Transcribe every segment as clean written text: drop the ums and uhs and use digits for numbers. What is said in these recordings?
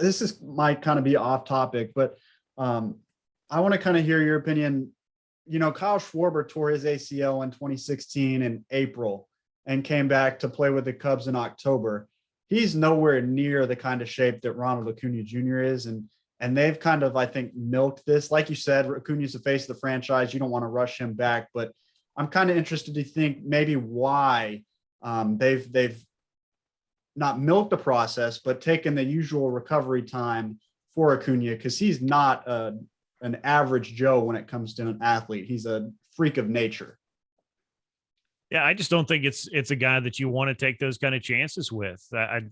this is might kind of be off topic, but I want to kind of hear your opinion. Kyle Schwarber tore his ACL in 2016 in April and came back to play with the Cubs in October. He's nowhere near the kind of shape that Ronald Acuna Jr. is. And they've kind of, I think, milked this. Like you said, Acuna's the face of the franchise. You don't want to rush him back, but I'm kind of interested to think maybe why they've not milked the process, but taken the usual recovery time for Acuna, because he's not an average Joe when it comes to an athlete. He's a freak of nature. Yeah, I just don't think it's a guy that you want to take those kind of chances with. I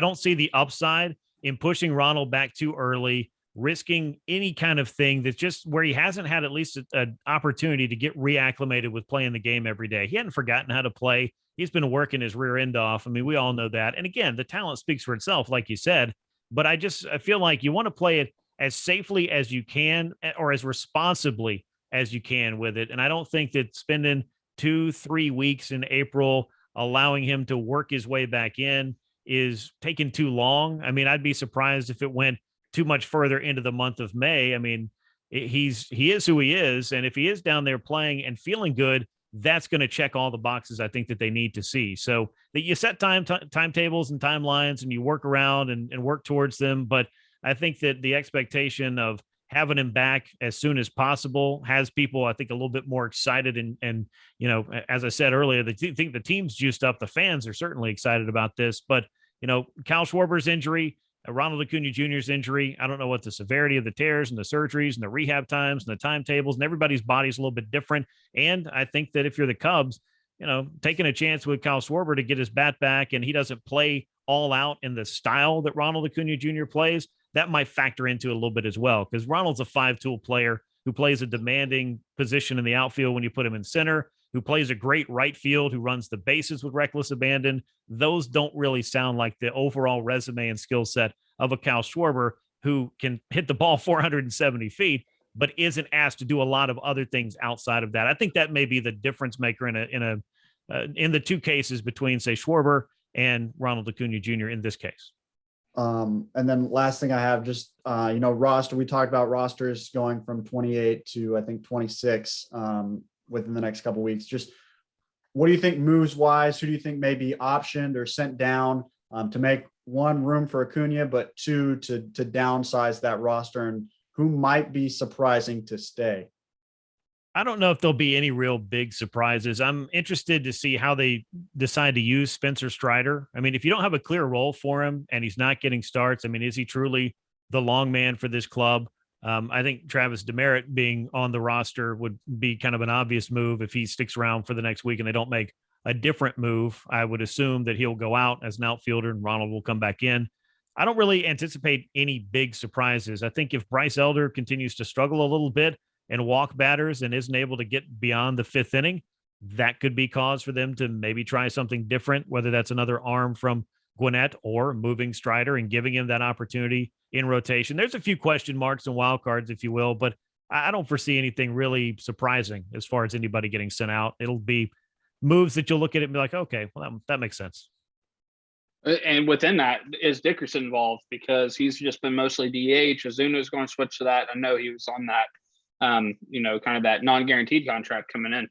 don't see the upside in pushing Ronald back too early, risking any kind of thing that's just where he hasn't had at least an opportunity to get reacclimated with playing the game every day. He hadn't forgotten how to play. He's been working his rear end off. I mean, we all know that. And again, the talent speaks for itself, like you said, but I feel like you want to play it as safely as you can or as responsibly as you can with it. And I don't think that spending 2-3 weeks in April, allowing him to work his way back in is taking too long. I mean, I'd be surprised if it went too much further into the month of May. I mean, he is who he is. And if he is down there playing and feeling good, that's going to check all the boxes I think that they need to see. So that you set timetables and timelines and you work around and work towards them. But I think that the expectation of having him back as soon as possible has people, I think, a little bit more excited. And as I said earlier, I think the team's juiced up. The fans are certainly excited about this. But, Kyle Schwarber's injury, Ronald Acuna Jr.'s injury, I don't know what the severity of the tears and the surgeries and the rehab times and the timetables, and everybody's body's a little bit different. And I think that if you're the Cubs, taking a chance with Kyle Schwarber to get his bat back and he doesn't play all out in the style that Ronald Acuna Jr. plays, that might factor into it a little bit as well, because Ronald's a five-tool player who plays a demanding position in the outfield when you put him in center, who plays a great right field, who runs the bases with reckless abandon. Those don't really sound like the overall resume and skill set of a Kyle Schwarber, who can hit the ball 470 feet, but isn't asked to do a lot of other things outside of that. I think that may be the difference maker in the two cases between, say, Schwarber and Ronald Acuna Jr. in this case. And then last thing I have, just, roster, we talked about rosters going from 28 to, I think, 26 within the next couple of weeks. Just what do you think moves wise? Who do you think may be optioned or sent down to make, one, room for Acuna, but two, to downsize that roster, and who might be surprising to stay? I don't know if there'll be any real big surprises. I'm interested to see how they decide to use Spencer Strider. I mean, if you don't have a clear role for him and he's not getting starts, I mean, is he truly the long man for this club? I think Travis Demerit being on the roster would be kind of an obvious move if he sticks around for the next week and they don't make a different move. I would assume that he'll go out as an outfielder and Ronald will come back in. I don't really anticipate any big surprises. I think if Bryce Elder continues to struggle a little bit and walk batters and isn't able to get beyond the fifth inning, that could be cause for them to maybe try something different, whether that's another arm from Gwinnett or moving Strider and giving him that opportunity in rotation. There's a few question marks and wild cards, if you will, but I don't foresee anything really surprising as far as anybody getting sent out. It'll be moves that you'll look at it and be like, okay, well, that makes sense. And within that, is Dickerson involved? Because he's just been mostly DH. Azuna's going to switch to that. I know he was on that, kind of that non-guaranteed contract coming in.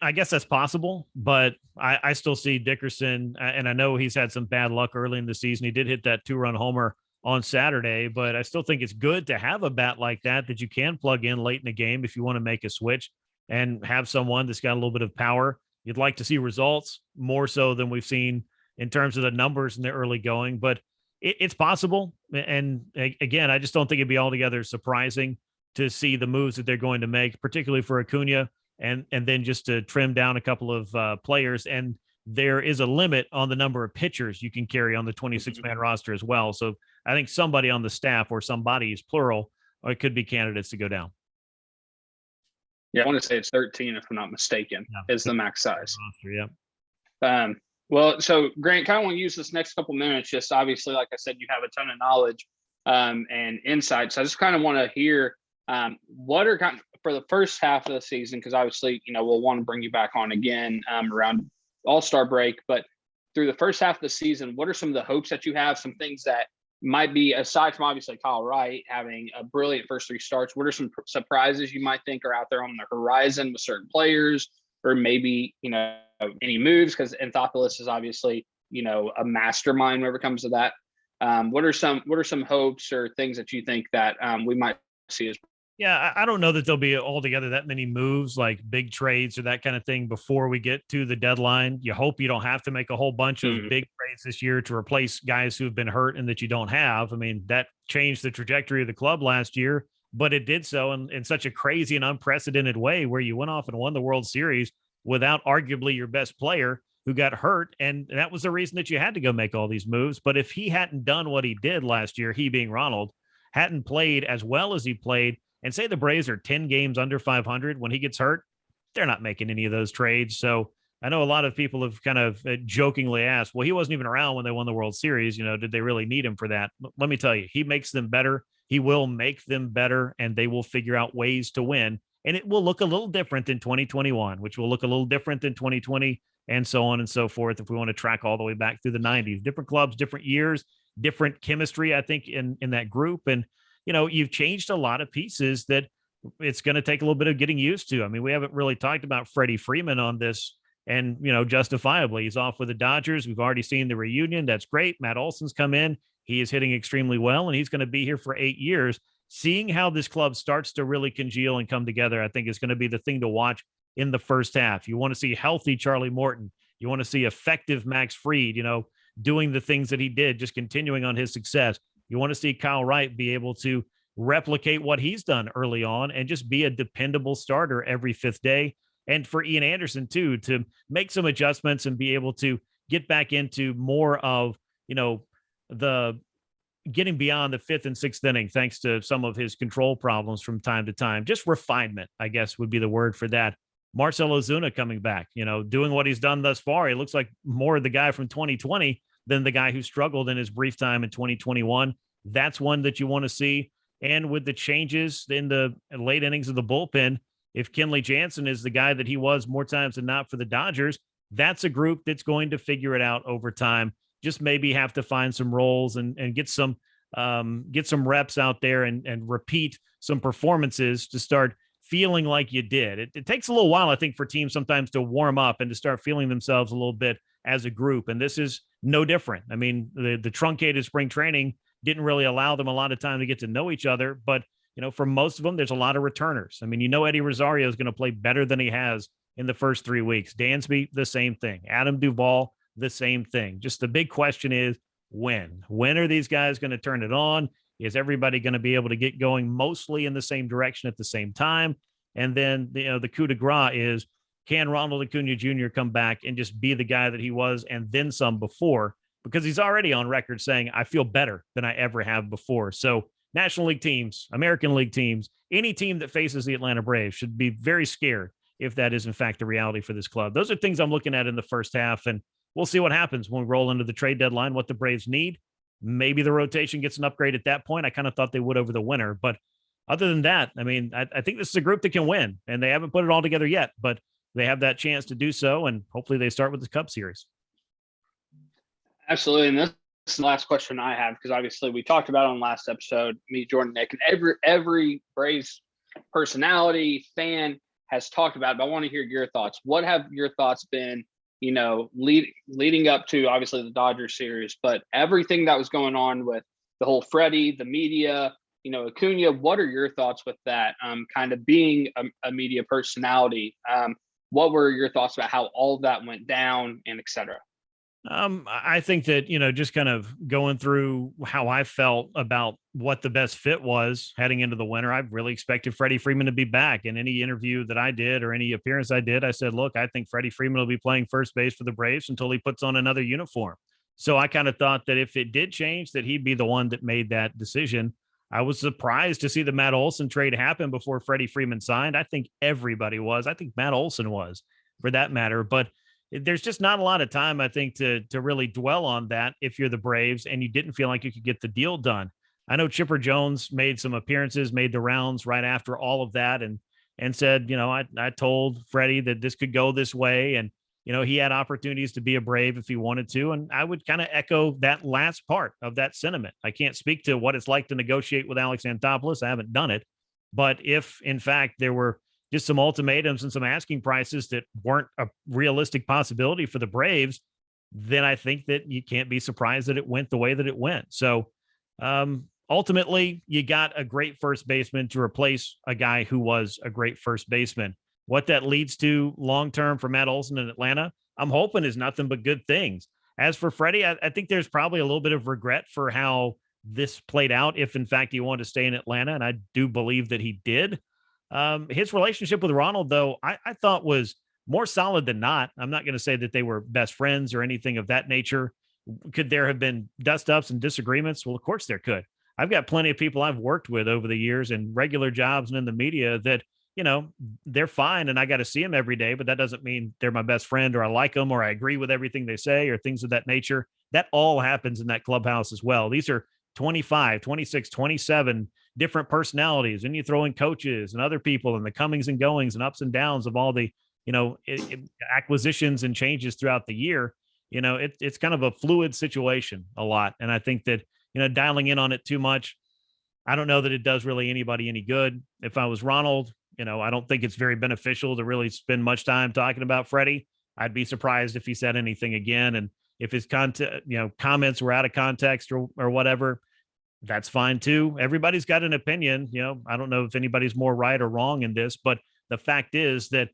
I guess that's possible, but I still see Dickerson, and I know he's had some bad luck early in the season. He did hit that 2-run homer on Saturday, but I still think it's good to have a bat like that you can plug in late in the game if you want to make a switch and have someone that's got a little bit of power. You'd like to see results more so than we've seen in terms of the numbers in the early going, but it's possible. And again, I just don't think it'd be altogether surprising to see the moves that they're going to make, particularly for Acuna, and then just to trim down a couple of players. And there is a limit on the number of pitchers you can carry on the 26-man roster as well. So I think somebody on the staff, or somebody's plural, or it could be candidates to go down. Yeah, I want to say it's 13, if I'm not mistaken, is the max size. Roster, yeah. Well, so Grant, kind of want to use this next couple minutes. Just obviously, like I said, you have a ton of knowledge and insights. So I just kind of want to hear what are kind of, for the first half of the season, because obviously, we'll want to bring you back on again around All-Star break. But through the first half of the season, what are some of the hopes that you have? Some things that might be, aside from obviously Kyle Wright having a brilliant first 3 starts, what are some surprises you might think are out there on the horizon with certain players, or maybe, any moves? Because Anthopoulos is obviously, a mastermind whenever it comes to that. What are some hopes or things that you think that we might see as? Yeah, I don't know that there'll be altogether that many moves like big trades or that kind of thing before we get to the deadline. You hope you don't have to make a whole bunch of big trades this year to replace guys who have been hurt and that you don't have. I mean, that changed the trajectory of the club last year, but it did so in such a crazy and unprecedented way where you went off and won the World Series without arguably your best player who got hurt. And that was the reason that you had to go make all these moves. But if he hadn't done what he did last year, he being Ronald, hadn't played as well as he played, and say the Braves are 10 games under 500 when he gets hurt, they're not making any of those trades. So I know a lot of people have kind of jokingly asked, well, he wasn't even around when they won the World Series. Did they really need him for that? Let me tell you, he makes them better. He will make them better, and they will figure out ways to win. And it will look a little different in 2021, which will look a little different in 2020, and so on and so forth. If we want to track all the way back through the 90s, different clubs, different years, different chemistry, I think, in that group. And you've changed a lot of pieces that it's going to take a little bit of getting used to. I mean, we haven't really talked about Freddie Freeman on this, and, justifiably, he's off with the Dodgers. We've already seen the reunion. That's great. Matt Olson's come in. He is hitting extremely well, and he's going to be here for 8 years. Seeing how this club starts to really congeal and come together, I think is going to be the thing to watch in the first half. You want to see healthy Charlie Morton. You want to see effective Max Fried, doing the things that he did, just continuing on his success. You want to see Kyle Wright be able to replicate what he's done early on and just be a dependable starter every 5th day. And for Ian Anderson, too, to make some adjustments and be able to get back into more of, the getting beyond the 5th and 6th inning, thanks to some of his control problems from time to time. Just refinement, I guess, would be the word for that. Marcell Ozuna coming back, doing what he's done thus far. He looks like more the guy from 2020 than the guy who struggled in his brief time in 2021. That's one that you want to see. And with the changes in the late innings of the bullpen, if Kenley Jansen is the guy that he was more times than not for the Dodgers, that's a group that's going to figure it out over time. Just maybe have to find some roles and get some reps out there and repeat some performances to start feeling like you did. It takes a little while, I think, for teams sometimes to warm up and to start feeling themselves a little bit as a group. And this is no different. I mean, the truncated spring training didn't really allow them a lot of time to get to know each other. But, for most of them, there's a lot of returners. I mean, Eddie Rosario is going to play better than he has in the first 3 weeks. Dansby, the same thing. Adam Duvall, the same thing. Just the big question is when? When are these guys going to turn it on? Is everybody going to be able to get going mostly in the same direction at the same time? And then, the coup de grace is, can Ronald Acuna Jr. come back and just be the guy that he was and then some before? Because he's already on record saying, I feel better than I ever have before. So National League teams, American League teams, any team that faces the Atlanta Braves should be very scared if that is in fact the reality for this club. Those are things I'm looking at in the first half, and we'll see what happens when we roll into the trade deadline, what the Braves need. Maybe the rotation gets an upgrade at that point. I kind of thought they would over the winter, but other than that, I mean, I think this is a group that can win, and they haven't put it all together yet, but they have that chance to do so, and hopefully they start with the Cup Series. Absolutely. And this is the last question I have, because obviously we talked about on last episode, me, Jordan, Nick, and every Braves personality, fan has talked about it, but I want to hear your thoughts. What have your thoughts been, leading up to obviously the Dodgers series, but everything that was going on with the whole Freddie, the media, Acuna, what are your thoughts with that? Kind of being a media personality, what were your thoughts about how all of that went down and et cetera? I think that, just kind of going through how I felt about what the best fit was heading into the winter, I really expected Freddie Freeman to be back. In any interview that I did or any appearance I did, I said, look, I think Freddie Freeman will be playing first base for the Braves until he puts on another uniform. So I kind of thought that if it did change, that he'd be the one that made that decision. I was surprised to see the Matt Olson trade happen before Freddie Freeman signed. I think everybody was. I think Matt Olson was, for that matter. But there's just not a lot of time, I think, to really dwell on that if you're the Braves and you didn't feel like you could get the deal done. I know Chipper Jones made some appearances, made the rounds right after all of that, and said, I told Freddie that this could go this way. And he had opportunities to be a Brave if he wanted to. And I would kind of echo that last part of that sentiment. I can't speak to what it's like to negotiate with Alex Anthopoulos. I haven't done it. But if, in fact, there were just some ultimatums and some asking prices that weren't a realistic possibility for the Braves, then I think that you can't be surprised that it went the way that it went. So ultimately, you got a great first baseman to replace a guy who was a great first baseman. What that leads to long-term for Matt Olson in Atlanta, I'm hoping is nothing but good things. As for Freddie, I think there's probably a little bit of regret for how this played out, if in fact he wanted to stay in Atlanta, and I do believe that he did. His relationship with Ronald, though, I thought was more solid than not. I'm not going to say that they were best friends or anything of that nature. Could there have been dust-ups and disagreements? Well, of course there could. I've got plenty of people I've worked with over the years in regular jobs and in the media that, they're fine and I got to see them every day, but that doesn't mean they're my best friend or I like them or I agree with everything they say or things of that nature. That all happens in that clubhouse as well. These are 25, 26, 27 different personalities. And you throw in coaches and other people and the comings and goings and ups and downs of all the, acquisitions and changes throughout the year. It's kind of a fluid situation a lot. And I think that, dialing in on it too much, I don't know that it does really anybody any good. If I was Ronald, I don't think it's very beneficial to really spend much time talking about Freddie. I'd be surprised if he said anything again. And if his comments were out of context or whatever, that's fine too. Everybody's got an opinion. I don't know if anybody's more right or wrong in this, but the fact is that,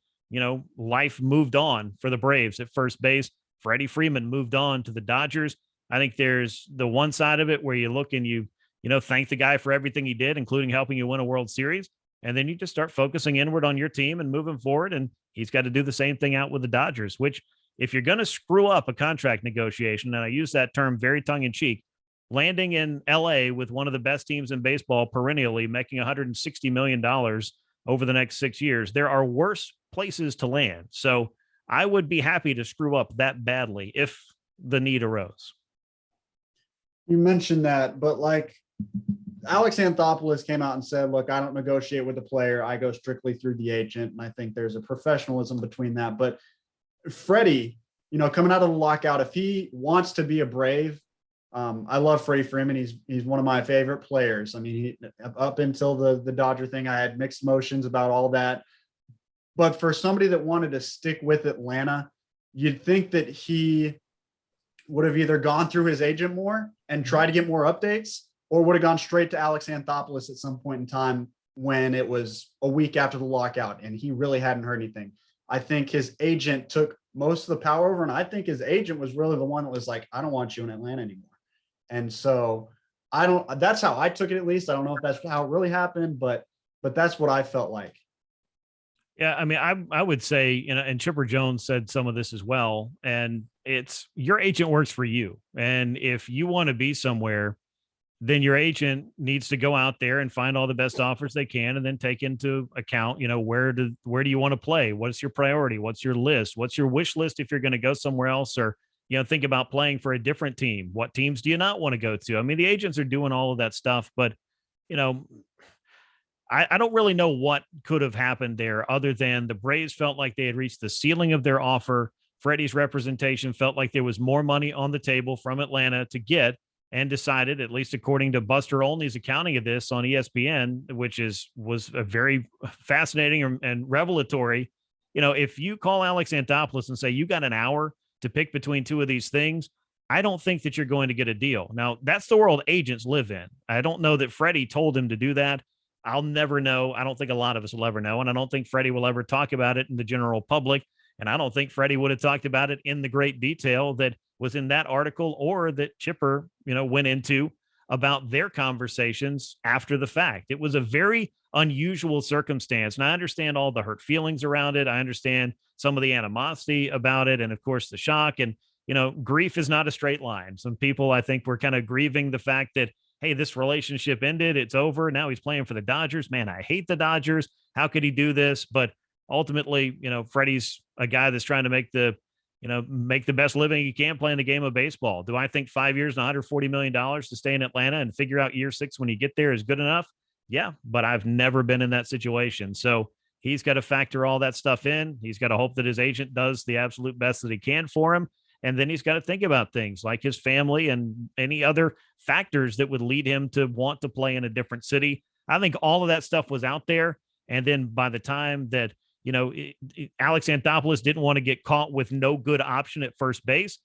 life moved on for the Braves at first base. Freddie Freeman moved on to the Dodgers. I think there's the one side of it where you look and you thank the guy for everything he did, including helping you win a World Series. And then you just start focusing inward on your team and moving forward. And he's got to do the same thing out with the Dodgers, which if you're going to screw up a contract negotiation, and I use that term very tongue in cheek, landing in LA with one of the best teams in baseball perennially, making $160 million over the next 6 years, there are worse places to land. So I would be happy to screw up that badly if the need arose. You mentioned that, but like Alex Anthopoulos came out and said, look, I don't negotiate with the player. I go strictly through the agent. And I think there's a professionalism between that. But Freddie, coming out of the lockout, if he wants to be a Brave, I love Freddie Freeman. He's one of my favorite players. I mean, up until the Dodger thing, I had mixed emotions about all that. But for somebody that wanted to stick with Atlanta, you'd think that he would have either gone through his agent more and tried to get more updates, or would have gone straight to Alex Anthopoulos at some point in time when it was a week after the lockout and he really hadn't heard anything. I think his agent took most of the power over, and I think his agent was really the one that was like, I don't want you in Atlanta anymore. And so that's how I took it, at least. I don't know if that's how it really happened, but that's what I felt like. Yeah, I mean, I would say, and Chipper Jones said some of this as well, and it's your agent works for you. And if you want to be somewhere, then your agent needs to go out there and find all the best offers they can, and then take into account, where do you want to play? What's your priority? What's your list? What's your wish list if you're going to go somewhere else, or, think about playing for a different team? What teams do you not want to go to? I mean, the agents are doing all of that stuff, but, I don't really know what could have happened there other than the Braves felt like they had reached the ceiling of their offer. Freddie's representation felt like there was more money on the table from Atlanta to get, and decided, at least according to Buster Olney's accounting of this on ESPN, which was a very fascinating and revelatory. If you call Alex Anthopoulos and say, you got an hour to pick between two of these things, I don't think that you're going to get a deal. Now, that's the world agents live in. I don't know that Freddie told him to do that. I'll never know. I don't think a lot of us will ever know. And I don't think Freddie will ever talk about it in the general public. And I don't think Freddie would have talked about it in the great detail that was in that article, or that Chipper, went into about their conversations after the fact. It was a very unusual circumstance. And I understand all the hurt feelings around it. I understand some of the animosity about it. And of course, the shock. And, grief is not a straight line. Some people, I think, were kind of grieving the fact that, hey, this relationship ended. It's over. Now he's playing for the Dodgers. Man, I hate the Dodgers. How could he do this? But ultimately, Freddie's a guy that's trying to make the best living he can playing the game of baseball. Do I think 5 years and $140 million to stay in Atlanta and figure out year 6 when you get there is good enough? Yeah, but I've never been in that situation. So He's got to factor all that stuff in. He's got to hope that his agent does the absolute best that he can for him. And then he's got to think about things like his family and any other factors that would lead him to want to play in a different city. I think all of that stuff was out there. And then by the time that, Alex Anthopoulos didn't want to get caught with no good option at first base,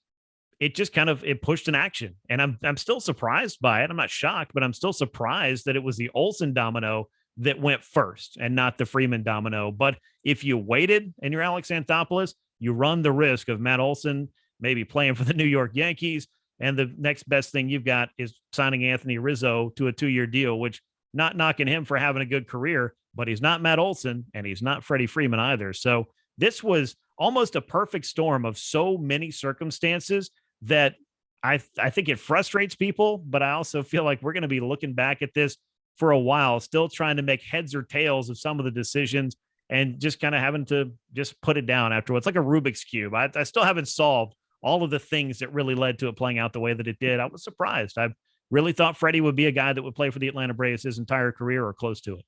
it just kind of it pushed an action. And I'm still surprised by it. I'm not shocked, but I'm still surprised that it was the Olsen domino that went first and not the Freeman domino. But if you waited and you're Alex Anthopoulos, you run the risk of Matt Olson maybe playing for the New York Yankees. And the next best thing you've got is signing Anthony Rizzo to a 2-year deal, which not knocking him for having a good career, but he's not Matt Olson and he's not Freddie Freeman either. So this was almost a perfect storm of so many circumstances that I think it frustrates people, but I also feel like we're going to be looking back at this for a while, still trying to make heads or tails of some of the decisions and just kind of having to just put it down afterwards. It's like a Rubik's Cube. I still haven't solved all of the things that really led to it playing out the way that it did. I was surprised. I really thought Freddie would be a guy that would play for the Atlanta Braves his entire career or close to it.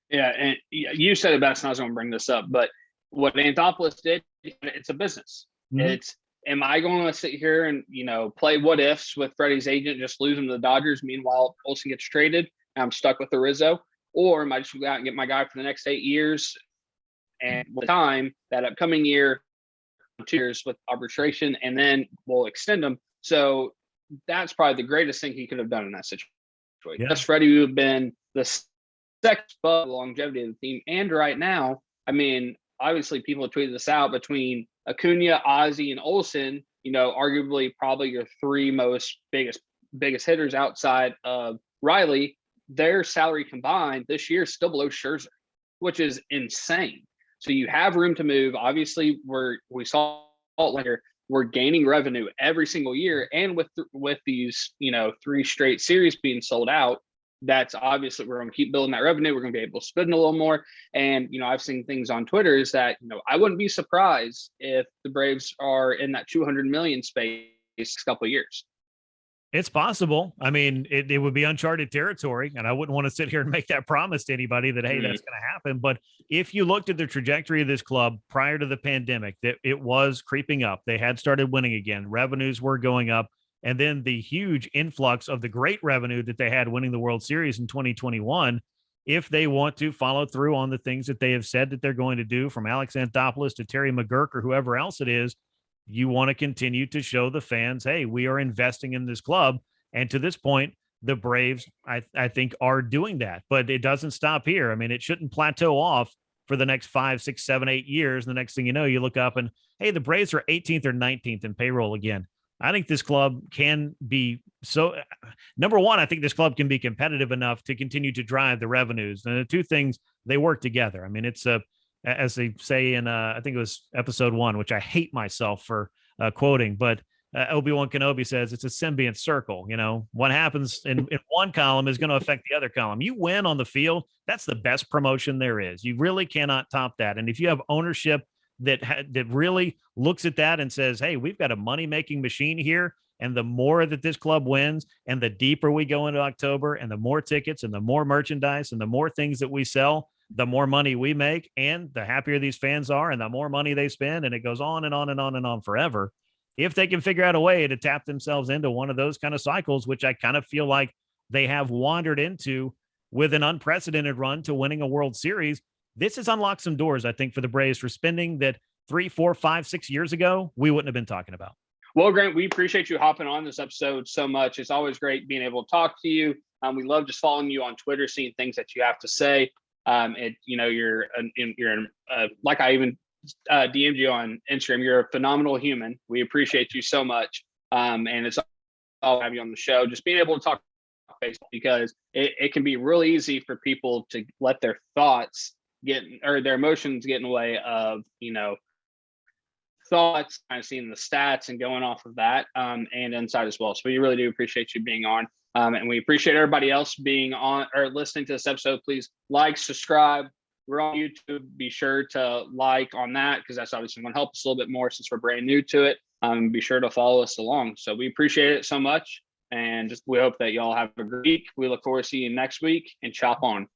Yeah, and you said it best, and I was going to bring this up, but what Anthopoulos did, it's a business. Mm-hmm. It's, am I going to sit here and, play what ifs with Freddie's agent, just lose him to the Dodgers, meanwhile Olsen gets traded, and I'm stuck with the Rizzo? Or am I just going to go out and get my guy for the next 8 years, and with time, that upcoming year, 2 years with arbitration, and then we'll extend them? So that's probably the greatest thing he could have done in that situation. Yeah. Yes, Freddie would have been the second spot, the longevity of the team. And right now, I mean, obviously people have tweeted this out, between Acuna, Ozzie, and Olsen, arguably probably your 3 most biggest hitters outside of Riley, their salary combined this year is still below Scherzer, which is insane. So you have room to move. Obviously, we saw later, we're gaining revenue every single year. And with these, 3 straight series being sold out, that's obviously, we're going to keep building that revenue. We're going to be able to spend a little more. And, I've seen things on Twitter is that, I wouldn't be surprised if the Braves are in that 200 million space a couple of years. It's possible. I mean, it would be uncharted territory, and I wouldn't want to sit here and make that promise to anybody that, hey, that's going to happen. But if you looked at the trajectory of this club prior to the pandemic, that it was creeping up. They had started winning again. Revenues were going up. And then the huge influx of the great revenue that they had winning the World Series in 2021, if they want to follow through on the things that they have said that they're going to do, from Alex Anthopoulos to Terry McGurk or whoever else it is, you want to continue to show the fans, hey, we are investing in this club. And to this point, the Braves, I think, are doing that. But it doesn't stop here. I mean, it shouldn't plateau off for the next 5, 6, 7, 8 years. And the next thing you know, you look up and, hey, the Braves are 18th or 19th in payroll again. I think this club can be number one, I think this club can be competitive enough to continue to drive the revenues. And the two things, they work together. I mean, it's as they say in, I think it was episode 1, which I hate myself for quoting, but Obi-Wan Kenobi says it's a symbiont circle. What happens in one column is going to affect the other column. You win on the field, that's the best promotion there is. You really cannot top that. And if you have ownership that really looks at that and says, hey, we've got a money-making machine here, and the more that this club wins and the deeper we go into October and the more tickets and the more merchandise and the more things that we sell, the more money we make and the happier these fans are and the more money they spend, and it goes on and on and on and on forever. If they can figure out a way to tap themselves into one of those kind of cycles, which I kind of feel like they have wandered into with an unprecedented run to winning a World Series, this has unlocked some doors, I think, for the Braves for spending that 3, 4, 5, 6 years ago we wouldn't have been talking about. Well, Grant, we appreciate you hopping on this episode so much. It's always great being able to talk to you. We love just following you on Twitter, seeing things that you have to say. You're like I even DM'd you on Instagram. You're a phenomenal human. We appreciate you so much. And it's all to have you on the show. Just being able to talk baseball, because it can be really easy for people to let their thoughts or their emotions get in the way of, thoughts, kind of seeing the stats and going off of that, and inside as well. So we really do appreciate you being on. And we appreciate everybody else being on or listening to this episode. Please like, subscribe. We're on YouTube. Be sure to like on that, because that's obviously going to help us a little bit more since we're brand new to it. Be sure to follow us along. So we appreciate it so much. And we hope that y'all have a great week. We look forward to seeing you next week, and chop on.